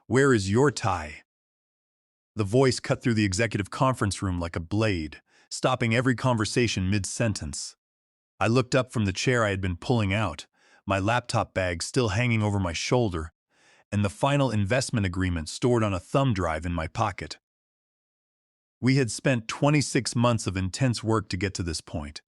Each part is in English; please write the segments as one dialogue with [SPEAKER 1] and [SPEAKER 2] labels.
[SPEAKER 1] Where is your tie? The voice cut through the executive conference room like a blade, stopping every conversation mid-sentence. I looked up from the chair I had been pulling out, my laptop bag still hanging over my shoulder, and the final investment agreement stored on a thumb drive in my pocket. We had spent 26 months of intense work to get to this point.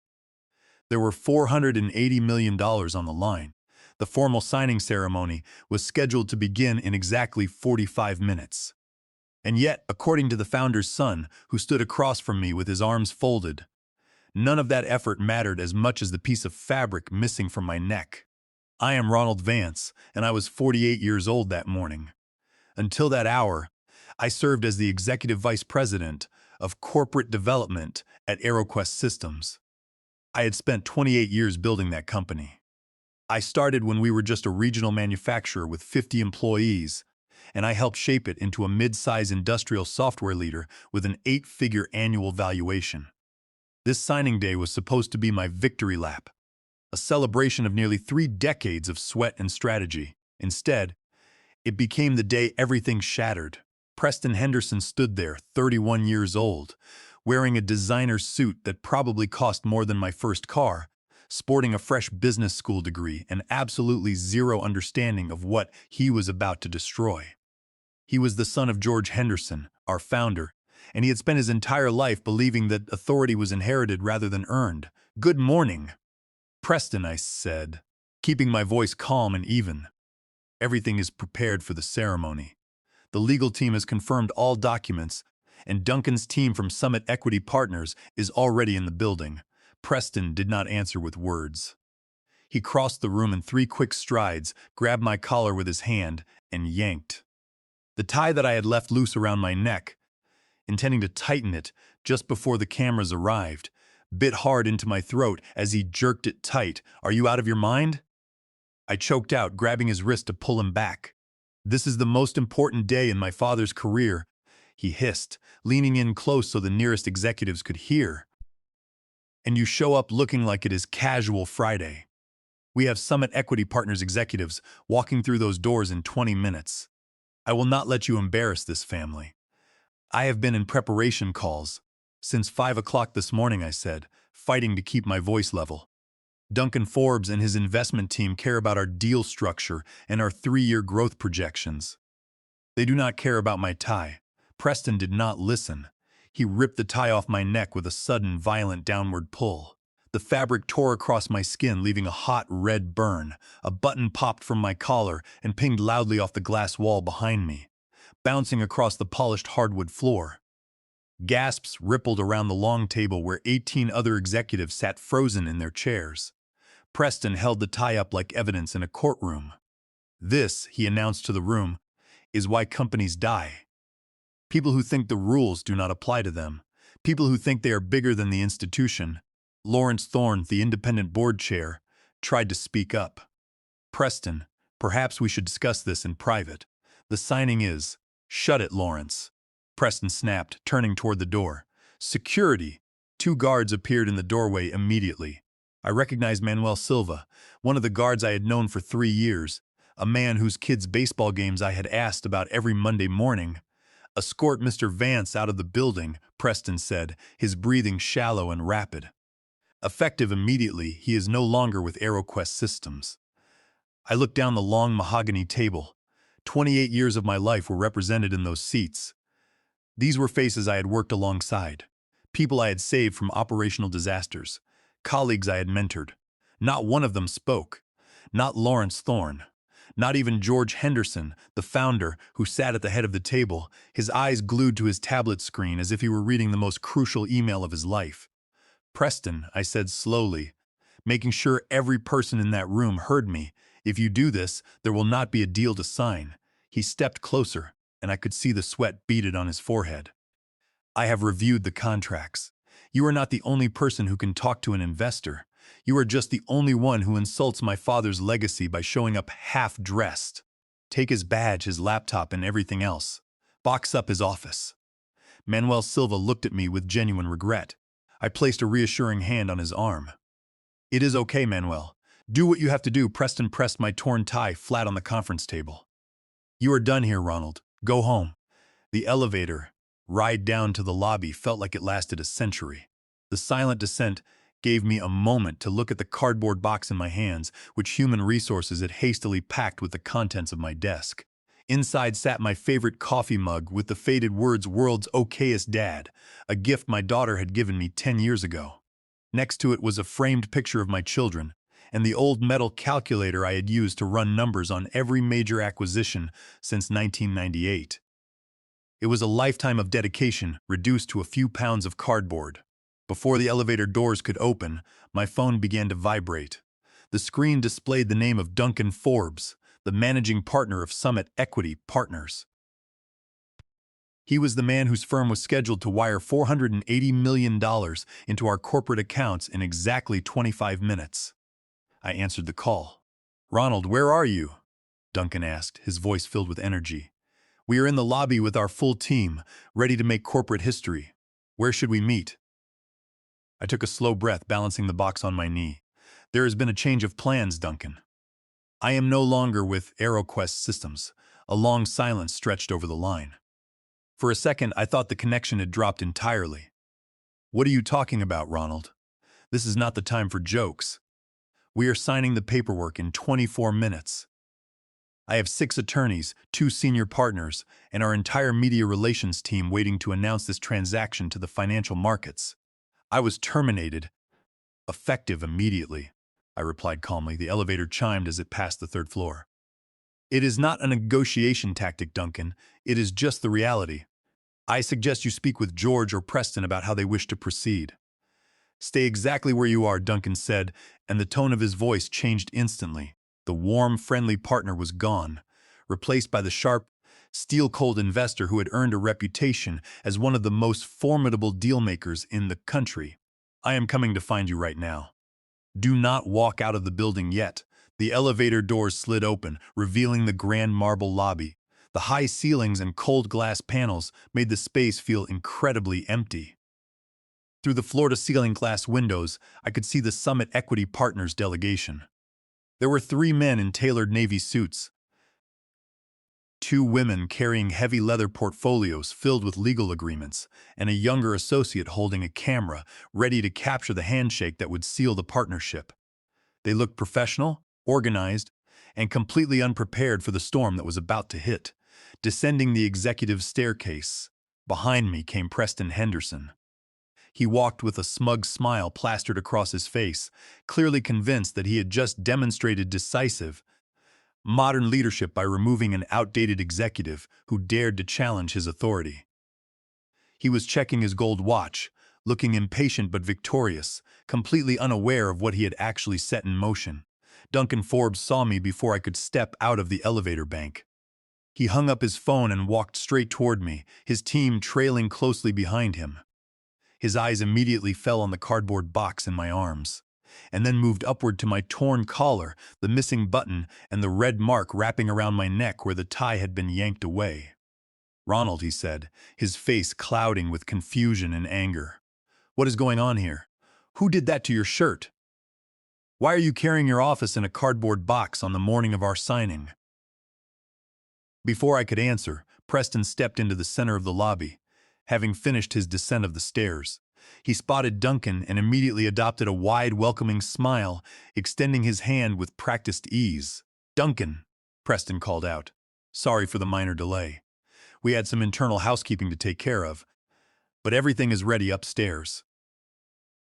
[SPEAKER 1] There were $480 million on the line. The formal signing ceremony was scheduled to begin in exactly 45 minutes. And yet, according to the founder's son, who stood across from me with his arms folded, none of that effort mattered as much as the piece of fabric missing from my neck. I am Ronald Vance, and I was 48 years old that morning. Until that hour, I served as the executive vice president of corporate development at AeroQuest Systems. I had spent 28 years building that company. I started when we were just a regional manufacturer with 50 employees, and I helped shape it into a mid-size industrial software leader with an 8-figure annual valuation. This signing day was supposed to be my victory lap, a celebration of nearly 3 decades of sweat and strategy. Instead, it became the day everything shattered. Preston Henderson stood there, 31 years old, wearing a designer suit that probably cost more than my first car, sporting a fresh business school degree and absolutely zero understanding of what he was about to destroy. He was the son of George Henderson, our founder, and he had spent his entire life believing that authority was inherited rather than earned. "Good morning, Preston," I said, keeping my voice calm and even. "Everything is prepared for the ceremony. The legal team has confirmed all documents, and Duncan's team from Summit Equity Partners is already in the building." Preston did not answer with words. He crossed the room in 3 quick strides, grabbed my collar with his hand, and yanked. The tie that I had left loose around my neck, intending to tighten it just before the cameras arrived, bit hard into my throat as he jerked it tight. "Are you out of your mind?" I choked out, grabbing his wrist to pull him back. "This is the most important day in my father's career," he hissed, leaning in close so the nearest executives could hear. "And you show up looking like it is casual Friday. We have Summit Equity Partners executives walking through those doors in 20 minutes. I will not let you embarrass this family. I have been in preparation calls since 5 o'clock this morning," I said, fighting to keep my voice level. "Duncan Forbes and his investment team care about our deal structure and our 3-year growth projections. They do not care about my tie." Preston did not listen. He ripped the tie off my neck with a sudden, violent downward pull. The fabric tore across my skin, leaving a hot, red burn. A button popped from my collar and pinged loudly off the glass wall behind me, bouncing across the polished hardwood floor. Gasps rippled around the long table where 18 other executives sat frozen in their chairs. Preston held the tie up like evidence in a courtroom. "This," he announced to the room, "is why companies die. People who think the rules do not apply to them. People who think they are bigger than the institution." Lawrence Thorne, the independent board chair, tried to speak up. "Preston, perhaps we should discuss this in private. The signing is—" "Shut it, Lawrence," Preston snapped, turning toward the door. "Security!" 2 guards appeared in the doorway immediately. I recognized Manuel Silva, one of the guards I had known for 3 years, a man whose kids' baseball games I had asked about every Monday morning. "Escort Mr. Vance out of the building," Preston said, his breathing shallow and rapid. "Effective immediately, he is no longer with AeroQuest Systems." I looked down the long mahogany table. 28 years of my life were represented in those seats. These were faces I had worked alongside, people I had saved from operational disasters, colleagues I had mentored. Not one of them spoke. Not Lawrence Thorne. Not even George Henderson, the founder, who sat at the head of the table, his eyes glued to his tablet screen as if he were reading the most crucial email of his life. "Preston," I said slowly, making sure every person in that room heard me, "if you do this, there will not be a deal to sign." He stepped closer, and I could see the sweat beaded on his forehead. "I have reviewed the contracts. You are not the only person who can talk to an investor. You are just the only one who insults my father's legacy by showing up half-dressed. Take his badge, his laptop, and everything else. Box up his office." Manuel Silva looked at me with genuine regret. I placed a reassuring hand on his arm. "It is okay, Manuel. Do what you have to do." Preston pressed my torn tie flat on the conference table. "You are done here, Ronald. Go home. The elevator ride down to the lobby felt like it lasted a century. The silent descent gave me a moment to look at the cardboard box in my hands, which human resources had hastily packed with the contents of my desk. Inside sat my favorite coffee mug with the faded words "World's Okayest Dad," a gift my daughter had given me 10 years ago. Next to it was a framed picture of my children, and the old metal calculator I had used to run numbers on every major acquisition since 1998. It was a lifetime of dedication reduced to a few pounds of cardboard. Before the elevator doors could open, my phone began to vibrate. The screen displayed the name of Duncan Forbes, the managing partner of Summit Equity Partners. He was the man whose firm was scheduled to wire $480 million into our corporate accounts in exactly 25 minutes. I answered the call. "Ronald, where are you?" Duncan asked, his voice filled with energy. "We are in the lobby with our full team, ready to make corporate history. Where should we meet?" I took a slow breath, balancing the box on my knee. "There has been a change of plans, Duncan. I am no longer with AeroQuest Systems." A long silence stretched over the line. For a second, I thought the connection had dropped entirely. "What are you talking about, Ronald? This is not the time for jokes. We are signing the paperwork in 24 minutes. I have 6 attorneys, 2 senior partners, and our entire media relations team waiting to announce this transaction to the financial markets." I was terminated, effective immediately, I replied calmly. The elevator chimed as it passed the 3rd floor. "It is not a negotiation tactic, Duncan. It is just the reality. I suggest you speak with George or Preston about how they wish to proceed." "Stay exactly where you are," Duncan said, and the tone of his voice changed instantly. The warm, friendly partner was gone, replaced by the sharp, steel-cold investor who had earned a reputation as one of the most formidable deal-makers in the country. "I am coming to find you right now. Do not walk out of the building yet." The elevator doors slid open, revealing the grand marble lobby. The high ceilings and cold glass panels made the space feel incredibly empty. Through the floor-to-ceiling glass windows, I could see the Summit Equity Partners delegation. There were 3 men in tailored navy suits, 2 women carrying heavy leather portfolios filled with legal agreements, and a younger associate holding a camera, ready to capture the handshake that would seal the partnership. They looked professional, organized, and completely unprepared for the storm that was about to hit. Descending the executive staircase, behind me came Preston Henderson. He walked with a smug smile plastered across his face, clearly convinced that he had just demonstrated decisive, modern leadership by removing an outdated executive who dared to challenge his authority. He was checking his gold watch, looking impatient but victorious, completely unaware of what he had actually set in motion. Duncan Forbes saw me before I could step out of the elevator bank. He hung up his phone and walked straight toward me, his team trailing closely behind him. His eyes immediately fell on the cardboard box in my arms, and then moved upward to my torn collar, the missing button, and the red mark wrapping around my neck where the tie had been yanked away. "Ronald," he said, his face clouding with confusion and anger. "What is going on here? Who did that to your shirt? Why are you carrying your office in a cardboard box on the morning of our signing?" Before I could answer, Preston stepped into the center of the lobby, having finished his descent of the stairs. He spotted Duncan and immediately adopted a wide, welcoming smile, extending his hand with practiced ease. "Duncan," Preston called out. "Sorry for the minor delay. We had some internal housekeeping to take care of, but everything is ready upstairs.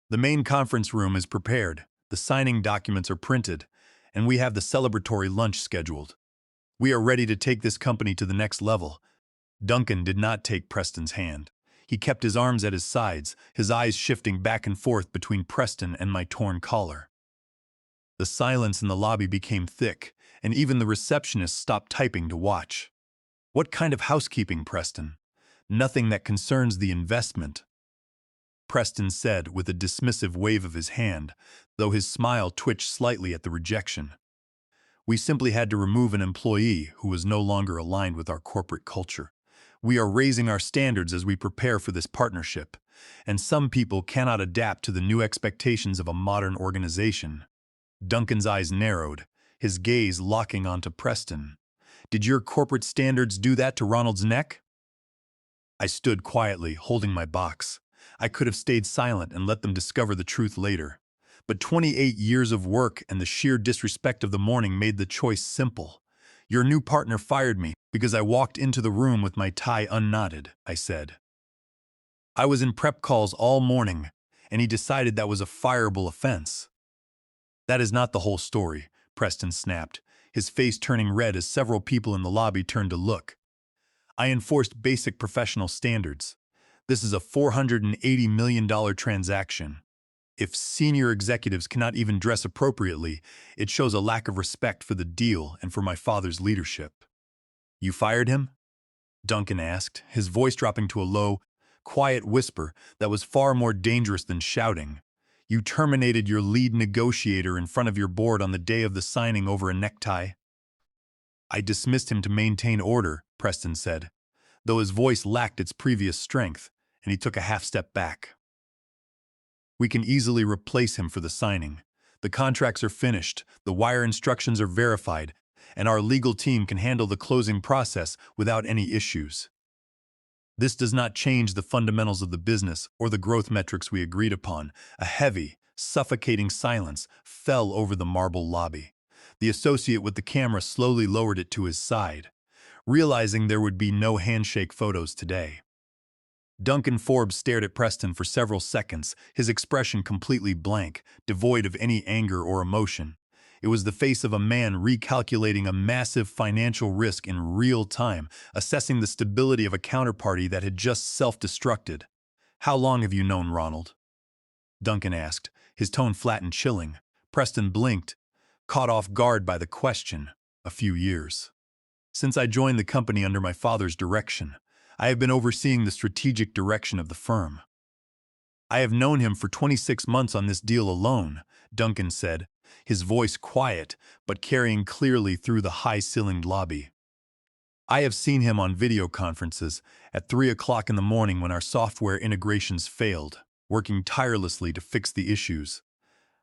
[SPEAKER 1] The main conference room is prepared, the signing documents are printed, and we have the celebratory lunch scheduled. We are ready to take this company to the next level." Duncan did not take Preston's hand. He kept his arms at his sides, his eyes shifting back and forth between Preston and my torn collar. The silence in the lobby became thick, and even the receptionist stopped typing to watch. "What kind of housekeeping, Preston? Nothing that concerns the investment," Preston said with a dismissive wave of his hand, though his smile twitched slightly at the rejection. "We simply had to remove an employee who was no longer aligned with our corporate culture. We are raising our standards as we prepare for this partnership, and some people cannot adapt to the new expectations of a modern organization." Duncan's eyes narrowed, his gaze locking onto Preston. Did your corporate standards do that to Ronald's neck? I stood quietly, holding my box. I could have stayed silent and let them discover the truth later. But 28 years of work and the sheer disrespect of the morning made the choice simple. Your new partner fired me because I walked into the room with my tie unknotted, I said. I was in prep calls all morning, and he decided that was a fireable offense. That is not the whole story, Preston snapped, his face turning red as several people in the lobby turned to look. I enforced basic professional standards. This is a $480 million transaction. If senior executives cannot even dress appropriately, it shows a lack of respect for the deal and for my father's leadership. You fired him? Duncan asked, his voice dropping to a low, quiet whisper that was far more dangerous than shouting. You terminated your lead negotiator in front of your board on the day of the signing over a necktie? I dismissed him to maintain order, Preston said, though his voice lacked its previous strength, and he took a half step back. We can easily replace him for the signing. The contracts are finished, the wire instructions are verified, and our legal team can handle the closing process without any issues. This does not change the fundamentals of the business or the growth metrics we agreed upon. A heavy, suffocating silence fell over the marble lobby. The associate with the camera slowly lowered it to his side, realizing there would be no handshake photos today. Duncan Forbes stared at Preston for several seconds, his expression completely blank, devoid of any anger or emotion. It was the face of a man recalculating a massive financial risk in real time, assessing the stability of a counterparty that had just self-destructed. "How long have you known Ronald?" Duncan asked, his tone flat and chilling. Preston blinked, caught off guard by the question. "A few years. Since I joined the company under my father's direction, I have been overseeing the strategic direction of the firm." "I have known him for 26 months on this deal alone," Duncan said, his voice quiet but carrying clearly through the high-ceilinged lobby. "I have seen him on video conferences at 3 o'clock in the morning when our software integrations failed, working tirelessly to fix the issues.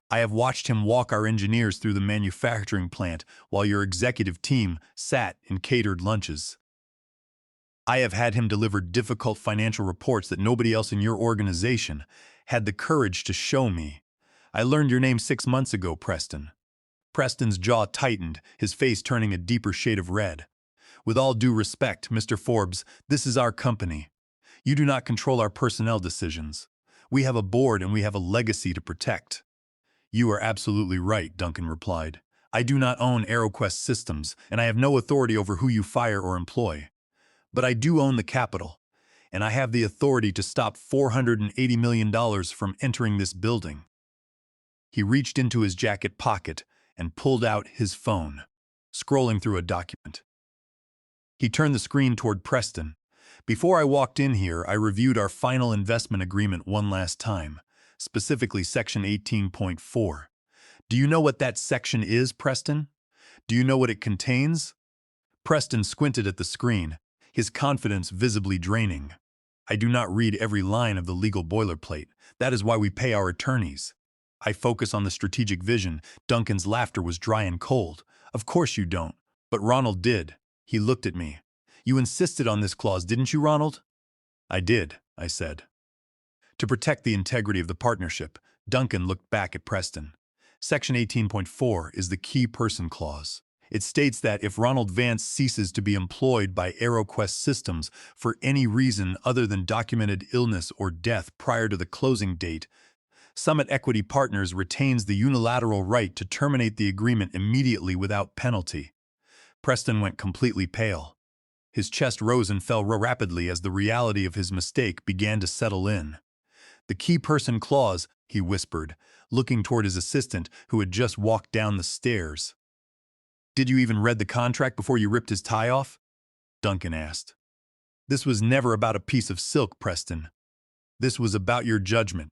[SPEAKER 1] I have watched him walk our engineers through the manufacturing plant while your executive team sat in catered lunches. I have had him deliver difficult financial reports that nobody else in your organization had the courage to show me. I learned your name 6 months ago, Preston." Preston's jaw tightened, his face turning a deeper shade of red. "With all due respect, Mr. Forbes, this is our company. You do not control our personnel decisions. We have a board and we have a legacy to protect." "You are absolutely right," Duncan replied. "I do not own AeroQuest Systems, and I have no authority over who you fire or employ. But I do own the capital, and I have the authority to stop $480 million from entering this building." He reached into his jacket pocket and pulled out his phone, scrolling through a document. He turned the screen toward Preston. "Before I walked in here, I reviewed our final investment agreement one last time, specifically Section 18.4. Do you know what that section is, Preston? Do you know what it contains?" Preston squinted at the screen, his confidence visibly draining. "I do not read every line of the legal boilerplate. That is why we pay our attorneys. I focus on the strategic vision." Duncan's laughter was dry and cold. "Of course you don't. But Ronald did." He looked at me. "You insisted on this clause, didn't you, Ronald?" "I did," I said. "To protect the integrity of the partnership." Duncan looked back at Preston. "Section 18.4 is the key person clause. It states that if Ronald Vance ceases to be employed by AeroQuest Systems for any reason other than documented illness or death prior to the closing date, Summit Equity Partners retains the unilateral right to terminate the agreement immediately without penalty." Preston went completely pale. His chest rose and fell rapidly as the reality of his mistake began to settle in. "The key person clause," he whispered, looking toward his assistant who had just walked down the stairs. "Did you even read the contract before you ripped his tie off?" Duncan asked. "This was never about a piece of silk, Preston. This was about your judgment.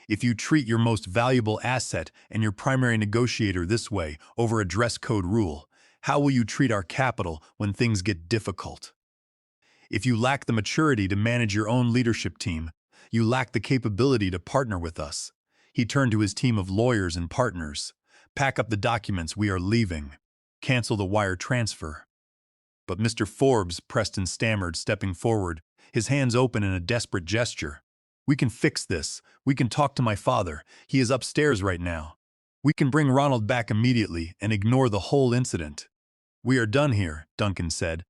[SPEAKER 1] If you treat your most valuable asset and your primary negotiator this way over a dress code rule, how will you treat our capital when things get difficult? If you lack the maturity to manage your own leadership team, you lack the capability to partner with us." He turned to his team of lawyers and partners. "Pack up the documents, we are leaving. Cancel the wire transfer." But Mr. Forbes, Preston stammered, stepping forward, his hands open in a desperate gesture. We can fix this. We can talk to my father. He is upstairs right now. We can bring Ronald back immediately and ignore the whole incident. We are done here, Duncan said,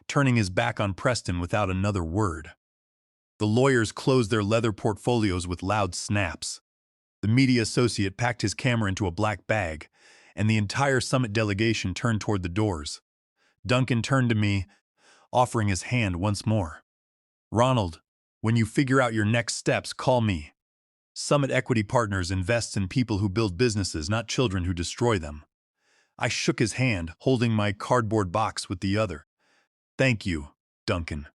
[SPEAKER 1] turning his back on Preston without another word. The lawyers closed their leather portfolios with loud snaps. The media associate packed his camera into a black bag, and the entire summit delegation turned toward the doors. Duncan turned to me, offering his hand once more. Ronald, when you figure out your next steps, call me. Summit Equity Partners invests in people who build businesses, not children who destroy them. I shook his hand, holding my cardboard box with the other. Thank you, Duncan.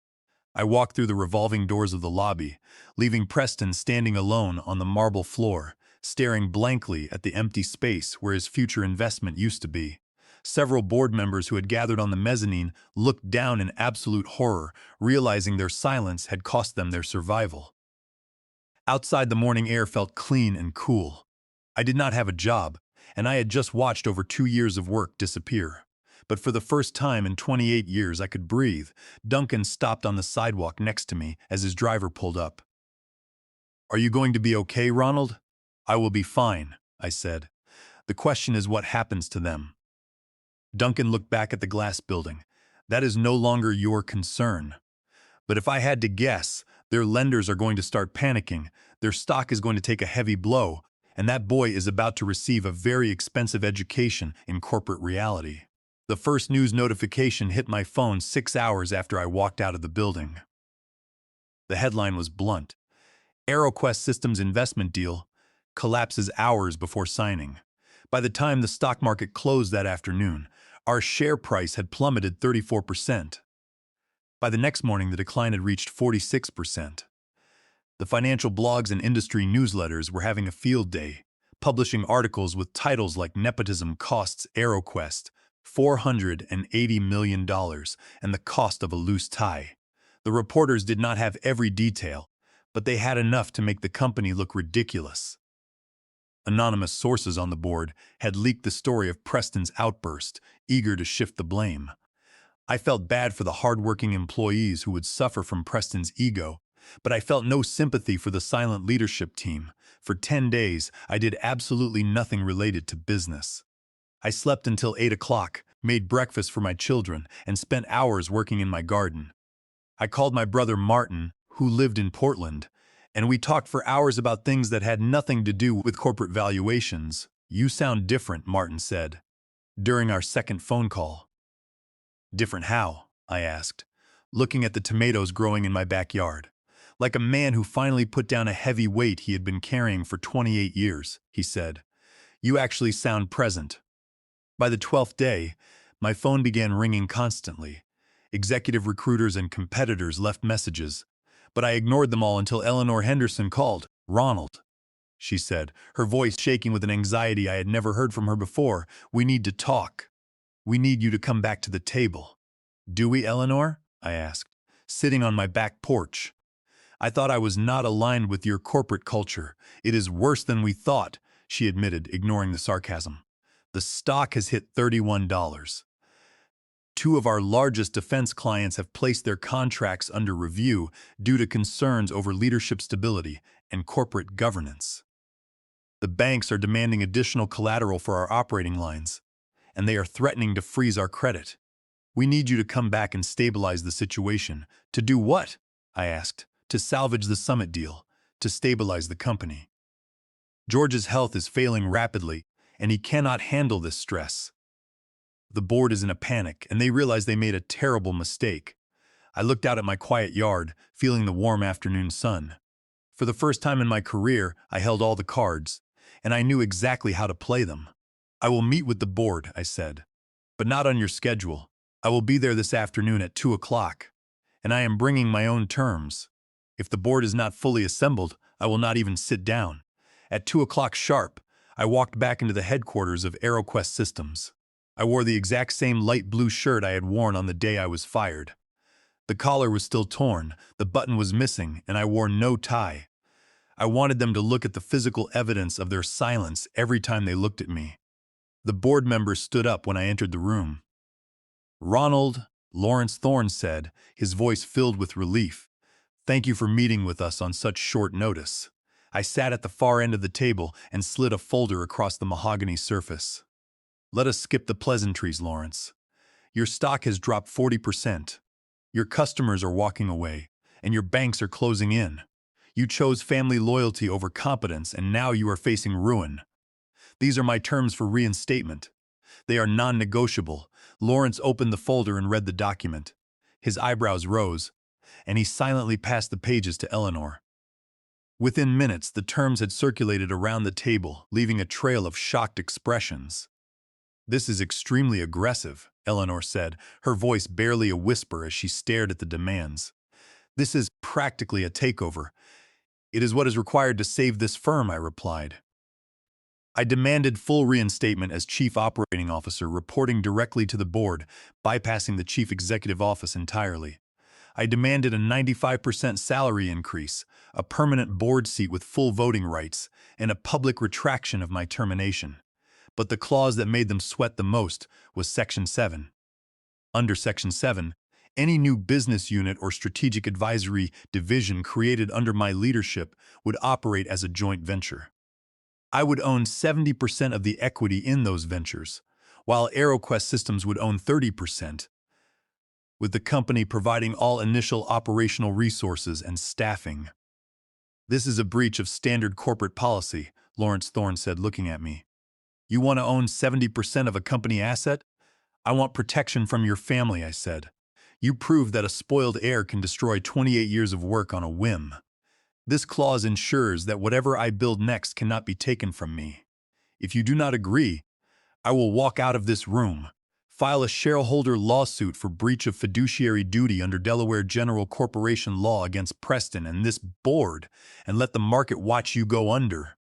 [SPEAKER 1] I walked through the revolving doors of the lobby, leaving Preston standing alone on the marble floor, staring blankly at the empty space where his future investment used to be. Several board members who had gathered on the mezzanine looked down in absolute horror, realizing their silence had cost them their survival. Outside, the morning air felt clean and cool. I did not have a job, and I had just watched over 2 years of work disappear. But for the first time in 28 years, I could breathe. Duncan stopped on the sidewalk next to me as his driver pulled up. Are you going to be okay, Ronald? I will be fine, I said. The question is what happens to them. Duncan looked back at the glass building. That is no longer your concern. But if I had to guess, their lenders are going to start panicking, their stock is going to take a heavy blow, and that boy is about to receive a very expensive education in corporate reality. The first news notification hit my phone 6 hours after I walked out of the building. The headline was blunt. AeroQuest Systems investment deal collapses hours before signing. By the time the stock market closed that afternoon, our share price had plummeted 34%. By the next morning, the decline had reached 46%. The financial blogs and industry newsletters were having a field day, publishing articles with titles like Nepotism Costs AeroQuest $480 million and the cost of a loose tie. The reporters did not have every detail, but they had enough to make the company look ridiculous. Anonymous sources on the board had leaked the story of Preston's outburst, eager to shift the blame. I felt bad for the hard-working employees who would suffer from Preston's ego, but I felt no sympathy for the silent leadership team. For 10 days, I did absolutely nothing related to business. I slept until 8 o'clock, made breakfast for my children, and spent hours working in my garden. I called my brother Martin, who lived in Portland, and we talked for hours about things that had nothing to do with corporate valuations. You sound different, Martin said, during our second phone call. Different how? I asked, looking at the tomatoes growing in my backyard. Like a man who finally put down a heavy weight he had been carrying for 28 years, he said. You actually sound present. By the 12th day, my phone began ringing constantly. Executive recruiters and competitors left messages, but I ignored them all until Eleanor Henderson called. Ronald, she said, her voice shaking with an anxiety I had never heard from her before. We need to talk. We need you to come back to the table. Do we, Eleanor? I asked, sitting on my back porch. I thought I was not aligned with your corporate culture. It is worse than we thought, she admitted, ignoring the sarcasm. The stock has hit $31. 2 of our largest defense clients have placed their contracts under review due to concerns over leadership stability and corporate governance. The banks are demanding additional collateral for our operating lines, and they are threatening to freeze our credit. We need you to come back and stabilize the situation. To do what? I asked. To salvage the summit deal, to stabilize the company. George's health is failing rapidly, and he cannot handle this stress. The board is in a panic, and they realize they made a terrible mistake. I looked out at my quiet yard, feeling the warm afternoon sun. For the first time in my career, I held all the cards, and I knew exactly how to play them. I will meet with the board, I said, but not on your schedule. I will be there this afternoon at 2 o'clock, and I am bringing my own terms. If the board is not fully assembled, I will not even sit down. At 2 o'clock sharp, I walked back into the headquarters of AeroQuest Systems. I wore the exact same light blue shirt I had worn on the day I was fired. The collar was still torn, the button was missing, and I wore no tie. I wanted them to look at the physical evidence of their silence every time they looked at me. The board member stood up when I entered the room. Ronald, Lawrence Thorne said, his voice filled with relief. "Thank you for meeting with us on such short notice." I sat at the far end of the table and slid a folder across the mahogany surface. "Let us skip the pleasantries, Lawrence. Your stock has dropped 40%. Your customers are walking away, and your banks are closing in. You chose family loyalty over competence, and now you are facing ruin. These are my terms for reinstatement. They are non-negotiable." Lawrence opened the folder and read the document. His eyebrows rose, and he silently passed the pages to Eleanor. Within minutes, the terms had circulated around the table, leaving a trail of shocked expressions. "This is extremely aggressive," Eleanor said, her voice barely a whisper as she stared at the demands. "This is practically a takeover." "It is what is required to save this firm," I replied. I demanded full reinstatement as Chief Operating Officer, reporting directly to the board, bypassing the Chief Executive Office entirely. I demanded a 95% salary increase, a permanent board seat with full voting rights, and a public retraction of my termination. But the clause that made them sweat the most was Section 7. Under Section 7, any new business unit or strategic advisory division created under my leadership would operate as a joint venture. I would own 70% of the equity in those ventures, while AeroQuest Systems would own 30%, with the company providing all initial operational resources and staffing. "This is a breach of standard corporate policy," Lawrence Thorne said, looking at me. "You want to own 70% of a company asset?" "I want protection from your family," I said. "You proved that a spoiled heir can destroy 28 years of work on a whim. This clause ensures that whatever I build next cannot be taken from me. If you do not agree, I will walk out of this room, file a shareholder lawsuit for breach of fiduciary duty under Delaware General Corporation law against Preston and this board, and let the market watch you go under.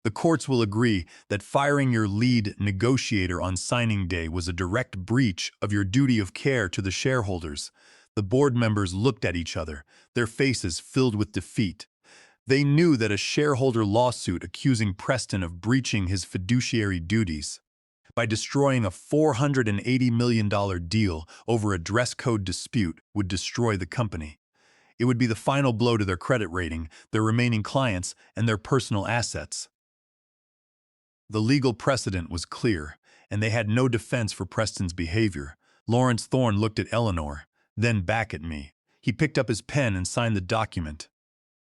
[SPEAKER 1] The courts will agree that firing your lead negotiator on signing day was a direct breach of your duty of care to the shareholders." The board members looked at each other, their faces filled with defeat. They knew that a shareholder lawsuit accusing Preston of breaching his fiduciary duties by destroying a $480 million deal over a dress code dispute would destroy the company. It would be the final blow to their credit rating, their remaining clients, and their personal assets. The legal precedent was clear, and they had no defense for Preston's behavior. Lawrence Thorne looked at Eleanor, then back at me. He picked up his pen and signed the document.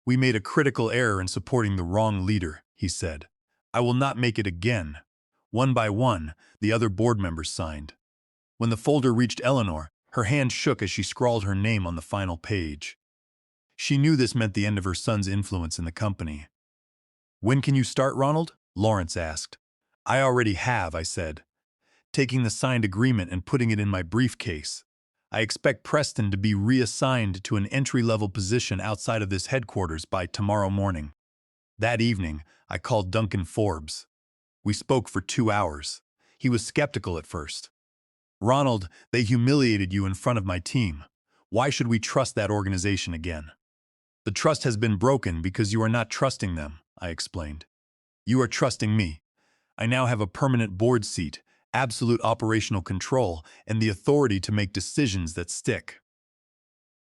[SPEAKER 1] "We made a critical error in supporting the wrong leader," he said. "I will not make it again." One by one, the other board members signed. When the folder reached Eleanor, her hand shook as she scrawled her name on the final page. She knew this meant the end of her son's influence in the company. "When can you start, Ronald?" Lawrence asked. "I already have," I said, taking the signed agreement and putting it in my briefcase. "I expect Preston to be reassigned to an entry-level position outside of this headquarters by tomorrow morning." That evening, I called Duncan Forbes. We spoke for 2 hours. He was skeptical at first. "Ronald, they humiliated you in front of my team. Why should we trust that organization again?" "The trust has been broken because you are not trusting them," I explained. "You are trusting me. I now have a permanent board seat, absolute operational control, and the authority to make decisions that stick.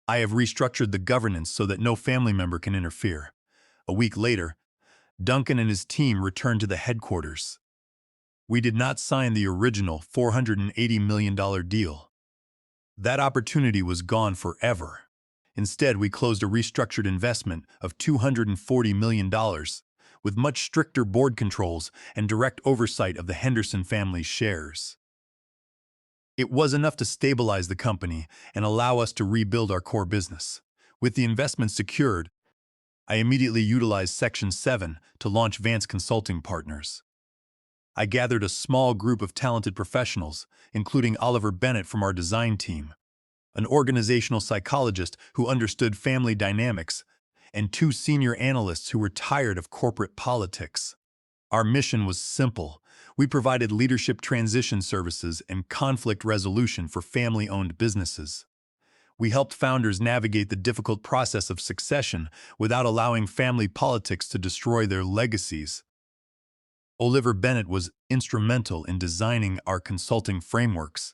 [SPEAKER 1] I have restructured the governance so that no family member can interfere." A week later, Duncan and his team returned to the headquarters. We did not sign the original $480 million deal. That opportunity was gone forever. Instead, we closed a restructured investment of $240 million, with much stricter board controls and direct oversight of the Henderson family's shares. It was enough to stabilize the company and allow us to rebuild our core business. With the investment secured, I immediately utilized Section 7 to launch Vance Consulting Partners. I gathered a small group of talented professionals, including Oliver Bennett from our design team, an organizational psychologist who understood family dynamics, and 2 senior analysts who were tired of corporate politics. Our mission was simple. We provided leadership transition services and conflict resolution for family-owned businesses. We helped founders navigate the difficult process of succession without allowing family politics to destroy their legacies. Oliver Bennett was instrumental in designing our consulting frameworks.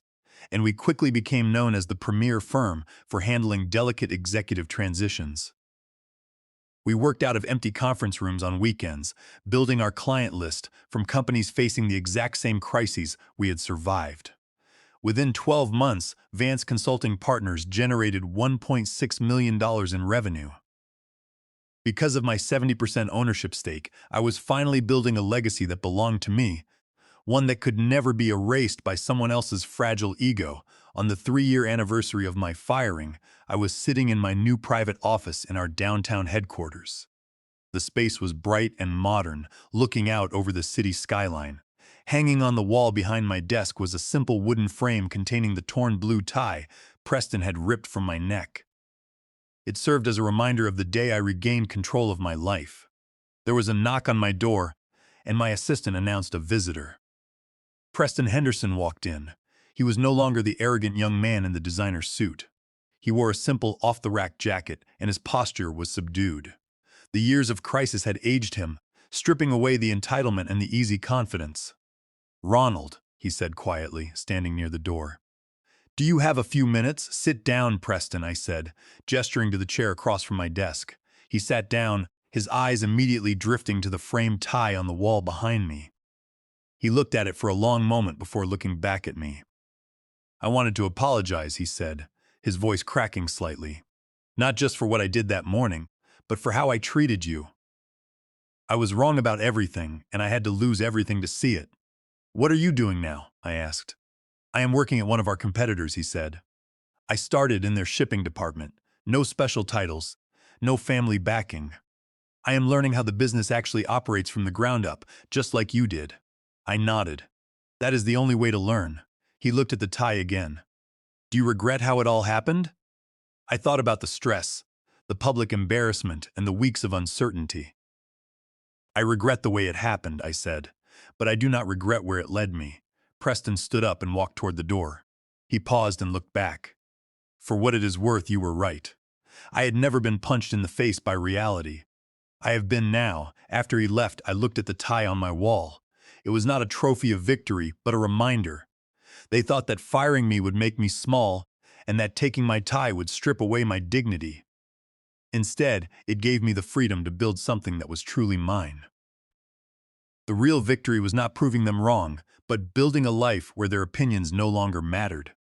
[SPEAKER 1] and we quickly became known as the premier firm for handling delicate executive transitions. We worked out of empty conference rooms on weekends, building our client list from companies facing the exact same crises we had survived. Within 12 months, Vance Consulting Partners generated $1.6 million in revenue. Because of my 70% ownership stake, I was finally building a legacy that belonged to me, one that could never be erased by someone else's fragile ego. On the 3-year anniversary of my firing, I was sitting in my new private office in our downtown headquarters. The space was bright and modern, looking out over the city skyline. Hanging on the wall behind my desk was a simple wooden frame containing the torn blue tie Preston had ripped from my neck. It served as a reminder of the day I regained control of my life. There was a knock on my door, and my assistant announced a visitor. Preston Henderson walked in. He was no longer the arrogant young man in the designer suit. He wore a simple, off-the-rack jacket, and his posture was subdued. The years of crisis had aged him, stripping away the entitlement and the easy confidence. "Ronald," he said quietly, standing near the door. "Do you have a few minutes? Sit down, Preston," I said, gesturing to the chair across from my desk. He sat down, his eyes immediately drifting to the framed tie on the wall behind me. He looked at it for a long moment before looking back at me. "I wanted to apologize," he said, his voice cracking slightly. "Not just for what I did that morning, but for how I treated you. I was wrong about everything, and I had to lose everything to see it." "What are you doing now?" I asked. "I am working at one of our competitors," he said. "I started in their shipping department. No special titles, no family backing. I am learning how the business actually operates from the ground up, just like you did." I nodded. "That is the only way to learn." He looked at the tie again. "Do you regret how it all happened?" I thought about the stress, the public embarrassment, and the weeks of uncertainty. "I regret the way it happened," I said, "but I do not regret where it led me." Preston stood up and walked toward the door. He paused and looked back. "For what it is worth, you were right." I had never been punched in the face by reality. I have been now. After he left, I looked at the tie on my wall. It was not a trophy of victory, but a reminder. They thought that firing me would make me small, and that taking my tie would strip away my dignity. Instead, it gave me the freedom to build something that was truly mine. The real victory was not proving them wrong, but building a life where their opinions no longer mattered.